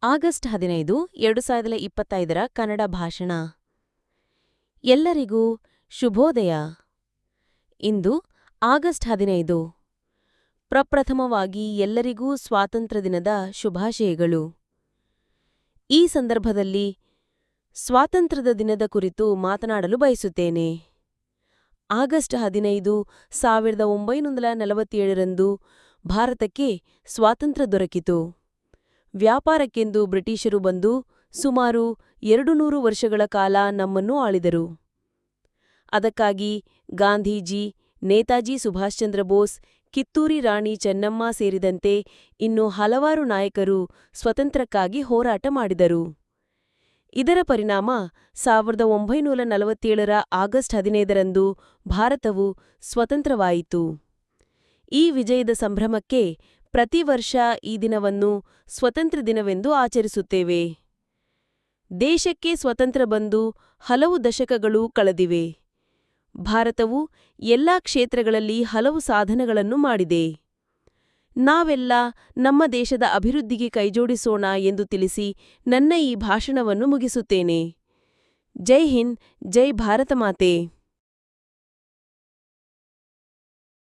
August 15, 2025 Kannada ಭಾಷಣ. ಎಲ್ಲರಿಗೂ ಶುಭೋದಯ. ಇಂದು ಆಗಸ್ಟ್ 15. ಪ್ರಪ್ರಥಮವಾಗಿ ಎಲ್ಲರಿಗೂ ಸ್ವಾತಂತ್ರ್ಯ ದಿನದ ಶುಭಾಶಯಗಳು. ಈ ಸಂದರ್ಭದಲ್ಲಿ ಸ್ವಾತಂತ್ರ್ಯದ ದಿನದ ಕುರಿತು ಮಾತನಾಡಲು ಬಯಸುತ್ತೇನೆ. ಆಗಸ್ಟ್ 15, 1947 ಭಾರತಕ್ಕೆ ಸ್ವಾತಂತ್ರ್ಯ ದೊರಕಿತು. ವ್ಯಾಪಾರಕ್ಕೆಂದು ಬ್ರಿಟಿಷರು ಬಂದು ಸುಮಾರು 200 ವರ್ಷಗಳ ಕಾಲ ನಮ್ಮನ್ನು ಆಳಿದರು. ಅದಕ್ಕಾಗಿ ಗಾಂಧೀಜಿ, ನೇತಾಜಿ ಸುಭಾಷ್ ಚಂದ್ರ ಬೋಸ್, ಕಿತ್ತೂರಿ ರಾಣಿ ಚೆನ್ನಮ್ಮ ಸೇರಿದಂತೆ ಇನ್ನೂ ಹಲವಾರು ನಾಯಕರು ಸ್ವತಂತ್ರಕ್ಕಾಗಿ ಹೋರಾಟ ಮಾಡಿದರು. ಇದರ ಪರಿಣಾಮ 1947 ಆಗಸ್ಟ್ 15 ಭಾರತವು ಸ್ವತಂತ್ರವಾಯಿತು. ಈ ವಿಜಯದ ಸಂಭ್ರಮಕ್ಕೆ ಪ್ರತಿ ವರ್ಷ ಈ ದಿನವನ್ನು ಸ್ವತಂತ್ರ ದಿನವೆಂದು ಆಚರಿಸುತ್ತೇವೆ. ದೇಶಕ್ಕೆ ಸ್ವತಂತ್ರ ಬಂದು ಹಲವು ದಶಕಗಳು ಕಳೆದಿವೆ. ಭಾರತವು ಎಲ್ಲಾ ಕ್ಷೇತ್ರಗಳಲ್ಲಿ ಹಲವು ಸಾಧನೆಗಳನ್ನು ಮಾಡಿದೆ. ನಾವೆಲ್ಲ ನಮ್ಮ ದೇಶದ ಅಭಿವೃದ್ಧಿಗೆ ಕೈಜೋಡಿಸೋಣ ಎಂದು ತಿಳಿಸಿ ನನ್ನ ಈ ಭಾಷಣವನ್ನು ಮುಗಿಸುತ್ತೇನೆ. ಜೈ ಹಿಂದ್, ಜೈ ಭಾರತ ಮಾತೆ.